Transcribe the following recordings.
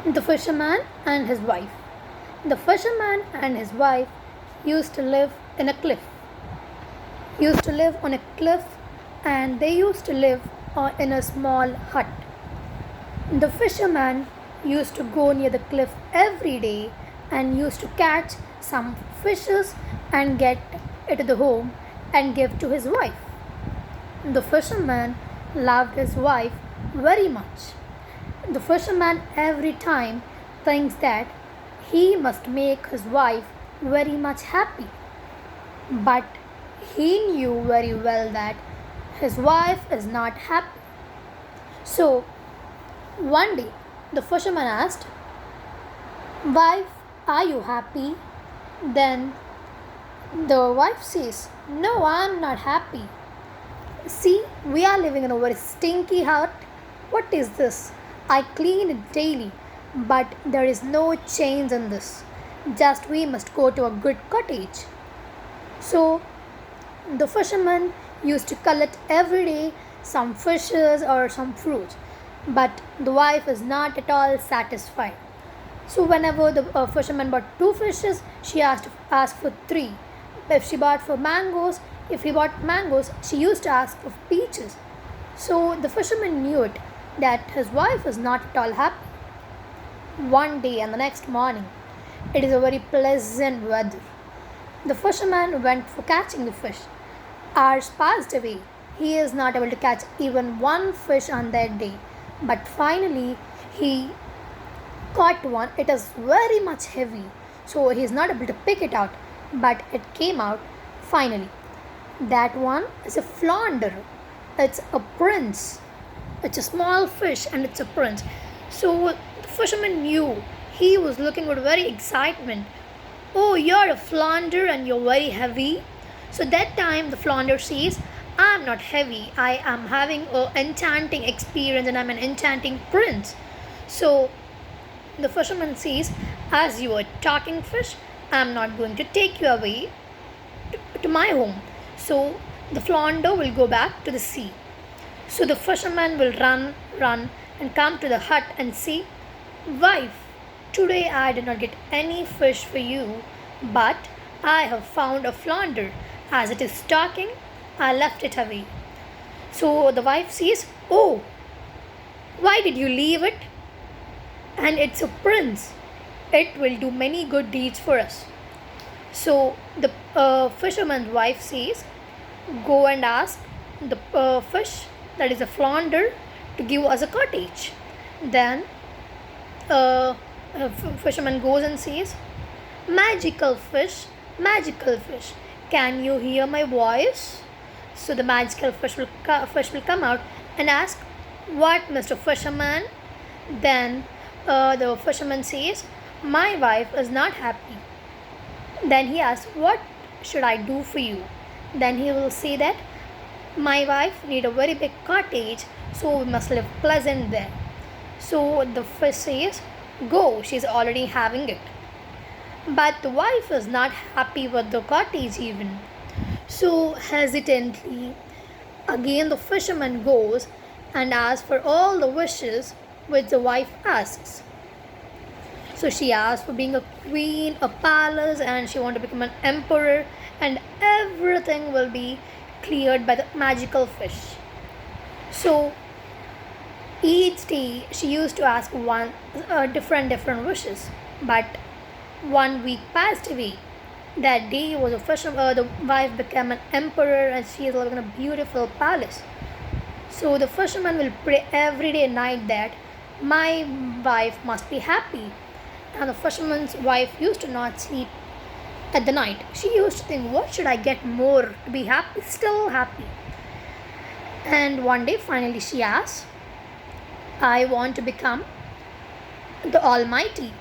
The fisherman and his wife. The fisherman and his wife used to live in a cliff. Used to live on a cliff, and they used to live in a small hut. The fisherman used to go near the cliff every day and used to catch some fishes and get it to the home and give to his wife. The fisherman loved his wife very much. The fisherman every time thinks that he must make his wife very much happy. But he knew very well that his wife is not happy. So one day the fisherman asked, "Wife, are you happy?" Then the wife says, "No, I'm not happy. See, we are living in a very stinky hut. What is this? I clean it daily, but there is no change in this. Just we must go to a good cottage." So the fisherman used to collect every day some fishes or some fruits, but the wife is not at all satisfied. So whenever the fisherman bought two fishes, she asked for three. If she bought for mangoes, if he bought mangoes, she used to ask for peaches. So the fisherman knew it that his wife is not at all happy. One day and the next morning, it is a very pleasant weather. The fisherman went for catching the fish. Hours passed away. He is not able to catch even one fish on that day. But finally, he caught one. It is very much heavy, so he is not able to pick it out. But it came out finally. That one is a flounder. It's a prince. It's a small fish and it's a prince. So the fisherman knew. He was looking with very excitement. "Oh, you're a flounder and you're very heavy." So that time the flounder says, "I'm not heavy. I am having an enchanting experience and I'm an enchanting prince." So the fisherman says, "As you are a talking fish, I'm not going to take you away to my home." So the flounder will go back to the sea. So the fisherman will run, and come to the hut and say, "Wife, today I did not get any fish for you, but I have found a flounder. As it is talking, I left it away." So the wife says, "Oh, why did you leave it? And it's a prince. It will do many good deeds for us." So the fisherman's wife says, "Go and ask the fish, that is a flounder, to give us a cottage." Then fisherman goes and says, "Magical fish, can you hear my voice?" So the magical fish will come out and ask, "What, Mr. Fisherman?" Then the fisherman says, "My wife is not happy." Then he asks, "What should I do for you?" Then he will say that, "My wife need a very big cottage, so we must live pleasant there." So the fish says, "Go, she's already having it." But the wife is not happy with the cottage even. So hesitantly, again the fisherman goes and asks for all the wishes which the wife asks. So she asks for being a queen, a palace, and she wants to become an emperor, and everything will be cleared by the magical fish. So each day she used to ask one different wishes, but 1 week passed away. That day was the wife became an emperor and she is living in a beautiful palace. So the fisherman will pray every day night that my wife must be happy. And the fisherman's wife used to not sleep at the night. She used to think, what should I get more to be happy, still happy? And one day finally she asked, "I want to become the Almighty."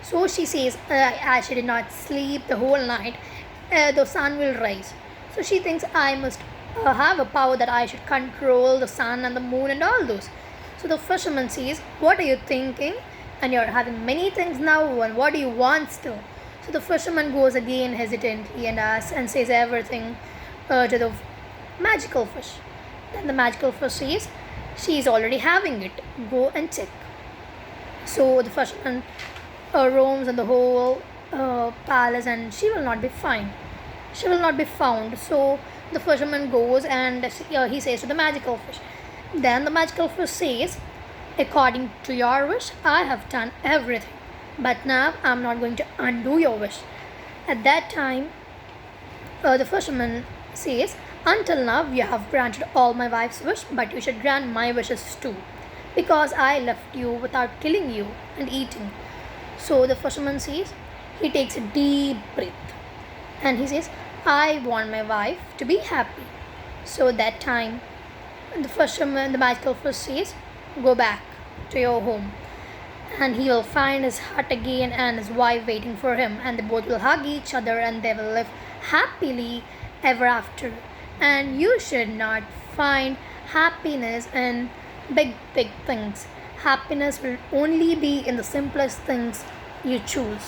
So she says, as she did not sleep the whole night, the sun will rise. So she thinks, I must have a power that I should control the sun and the moon and all those. So the fisherman says, "What are you thinking? And you're having many things now, and what do you want still?" So the fisherman goes again hesitantly and asks and says everything to the magical fish. Then the magical fish says, "She is already having it. Go and check." So the fisherman roams in the whole palace, and she will not be found. She will not be found. So the fisherman goes and he says to the magical fish. Then the magical fish says, "According to your wish, I have done everything. But now I'm not going to undo your wish." At that time, the fisherman says, "Until now, you have granted all my wife's wish, but you should grant my wishes too, because I left you without killing you and eating." So the fisherman says, he takes a deep breath and he says, "I want my wife to be happy." So at that time, the fisherman, the magical fish says, "Go back to your home." And he will find his hut again and his wife waiting for him, and they both will hug each other and they will live happily ever after. And you should not find happiness in big things. Happiness will only be in the simplest things you choose.